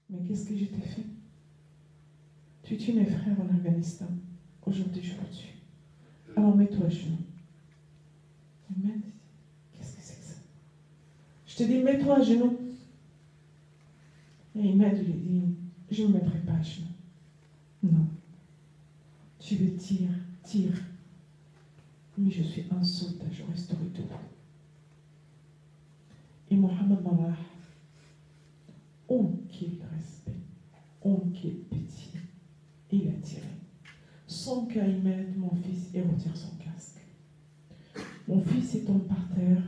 Mais qu'est-ce que je t'ai fait? Tu tues mes frères en Afghanistan. Aujourd'hui, je le tue. Alors mets-toi à genoux. Amen. Qu'est-ce que c'est que ça? Je te dis, mets-toi à genoux. Et Ahmed lui dit, je ne me mettrai pas à genoux. Non. Tu veux tire. Mais je suis un soldat, je resterai debout. Et Mohamed Marah, homme qu'il respecte, homme qu'il pitié, il a tiré. Sans qu'Ahmed, mon fils, et retire son casque. Mon fils est tombé par terre.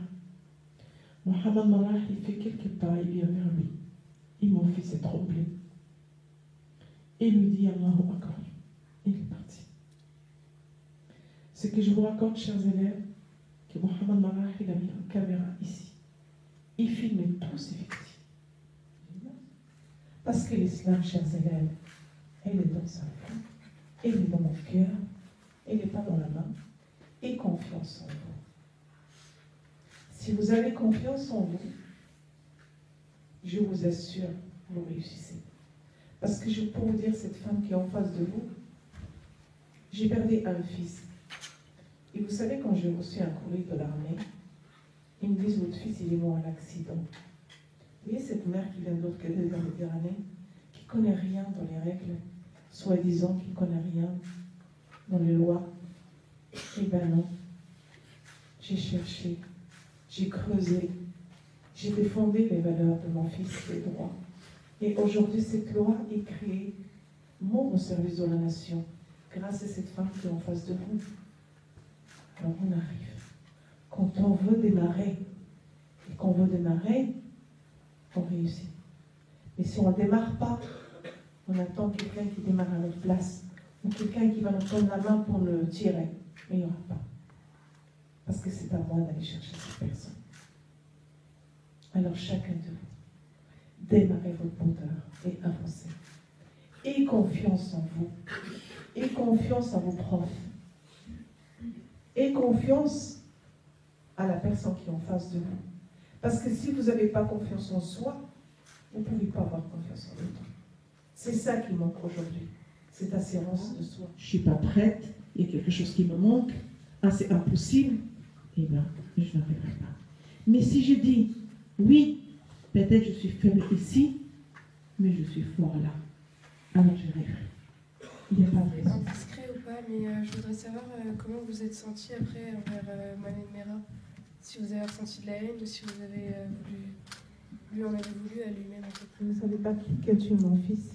Mohamed Marah, il fait quelques pas, il vient vers lui. Et mon fils est tremblé. Et lui dit Allahu Akbar. Il est parti. Ce que je vous raconte, chers élèves, que Mohamed Marah, il a mis une caméra ici. Il filmait tous ses victimes. Parce que l'islam, chers élèves, elle est dans sa vie, elle est dans mon cœur, elle n'est pas dans la main. Et confiance en vous. Si vous avez confiance en vous, je vous assure, vous réussissez. Parce que je peux vous dire, cette femme qui est en face de vous, j'ai perdu un fils. Et vous savez, quand j'ai reçu un courrier de l'armée, ils me disent, votre fils, il est mort en accident. Vous voyez cette mère qui vient de l'autre côté de la Méditerranée, qui ne connaît rien dans les règles, soi-disant qui ne connaît rien dans les lois. Eh bien non. J'ai cherché, j'ai creusé, j'ai défendu les valeurs de mon fils, les droits. Et aujourd'hui, cette loi est créée, mon au service de la nation, grâce à cette femme qui est en face de vous. Alors on arrive. Quand on veut démarrer, et qu'on veut démarrer, on réussit. Mais si on ne démarre pas, on attend quelqu'un qui démarre à notre place, ou quelqu'un qui va nous prendre la main pour le tirer. Mais il n'y aura pas. Parce que c'est à moi d'aller chercher cette personne. Alors chacun de vous, démarrez votre moteur et avancez. Ayez confiance en vous. Ayez confiance à vos profs. Ayez confiance à la personne qui est en face de vous. Parce que si vous n'avez pas confiance en soi, vous ne pouvez pas avoir confiance en l'autre. C'est ça qui manque aujourd'hui. Cette assurance de soi. Je ne suis pas prête, il y a quelque chose qui me manque. Ah, c'est impossible. Eh bien, je n'arriverai pas. Mais si je dis, oui, peut-être je suis faible ici, mais je suis fort là. Alors je rêverai. Il n'y a pas de raison. Indiscret ou pas, mais je voudrais savoir comment vous êtes senti après envers Mohamed Merah. Si vous avez ressenti de la haine ou si vous avez voulu, lui en avez voulu à lui-même en fait. Je ne savais pas qui a tué mon fils.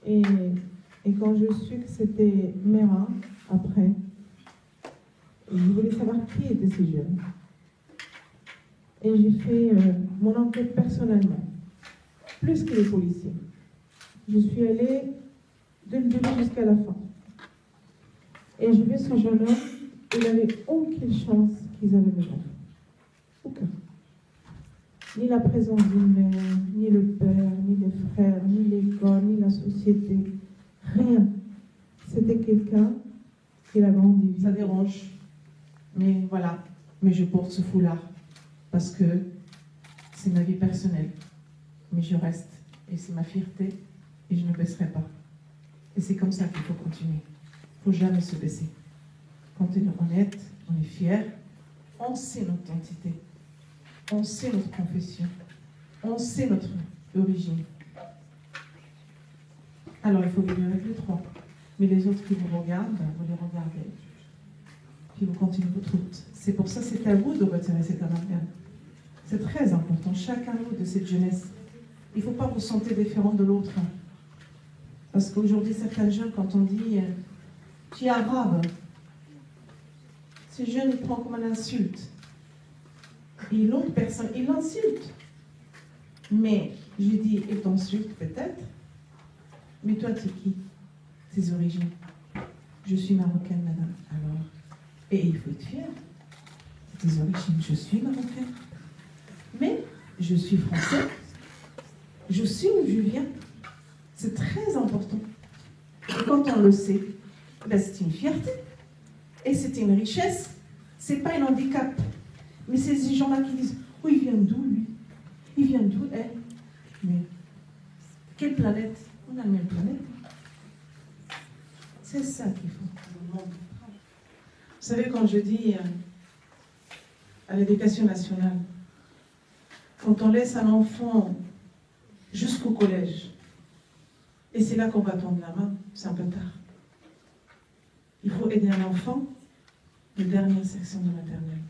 Et quand je su que c'était Merah, après, je voulais savoir qui étaient ces jeunes. Et j'ai fait mon enquête personnellement, plus que les policiers. Je suis allée de le début jusqu'à la fin. Et j'ai vu ce jeune homme, il n'avait aucune chance qu'ils avaient mes enfants. Aucun. Ni la présence d'une mère, ni le père, ni les frères, ni l'école, ni la société. Rien. C'était quelqu'un qui l'a grandi. Ça dérange. Mais voilà. Mais je porte ce foulard. Parce que c'est ma vie personnelle. Mais je reste. Et c'est ma fierté. Et je ne baisserai pas. Et c'est comme ça qu'il faut continuer. Il ne faut jamais se baisser. Quand on est honnête, on est fier, on sait notre identité. On sait notre confession. On sait notre origine. Alors il faut vivre avec les trois. Mais les autres qui vous regardent, vous les regardez. Puis vous continuez votre route. C'est pour ça que c'est à vous de retirer cet amalgame. C'est très important, chacun de cette jeunesse. Il ne faut pas vous sentir différent de l'autre. Parce qu'aujourd'hui, certains jeunes, quand on dit « tu es arabe », ces jeunes, ils prennent comme une insulte. Et l'autre personne, il l'insulte. Mais je lui dis, il t'insulte peut-être, mais toi, tu es qui? Tes origines. Je suis marocaine, madame. Alors, et il faut être fier. Tes origines, je suis marocaine. Mais je suis français. Je sais où je viens. C'est très important. Et quand on le sait, ben c'est une fierté. Et c'est une richesse. C'est pas un handicap. Mais c'est ces gens-là qui disent, oh, il vient d'où, lui? Il vient d'où, elle? Mais Quelle planète? On a la même planète. C'est ça qu'il faut. Vous savez, quand je dis à l'éducation nationale, quand on laisse un enfant jusqu'au collège, et c'est là qu'on va tendre la main, c'est un peu tard. Il faut aider un enfant de dernière section de maternelle.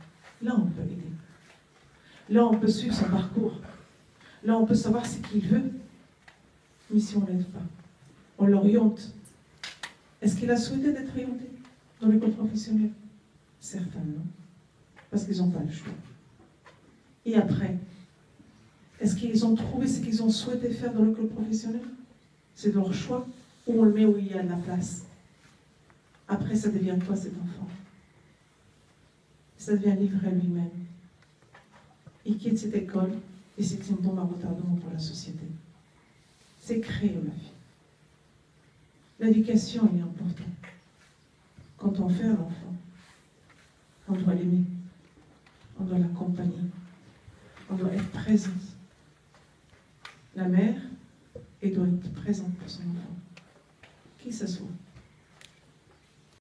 Là, on peut aider. Là, on peut suivre son parcours. Là, on peut savoir ce qu'il veut. Mais si on ne l'aide pas, on l'oriente. Est-ce qu'il a souhaité d'être orienté dans l'école professionnelle? Certainement. Parce qu'ils n'ont pas le choix. Et après, est-ce qu'ils ont trouvé ce qu'ils ont souhaité faire dans l'école professionnelle? C'est leur choix, ou on le met où il y a de la place. Après, ça devient quoi cet enfant? Ça devient livré à lui-même. Il quitte cette école et c'est une tombe à retardement pour la société. C'est créer ma vie. L'éducation est importante. Quand on fait un enfant, on doit l'aimer, on doit l'accompagner, on doit être présente. La mère, elle doit être présente pour son enfant, qui ce soit.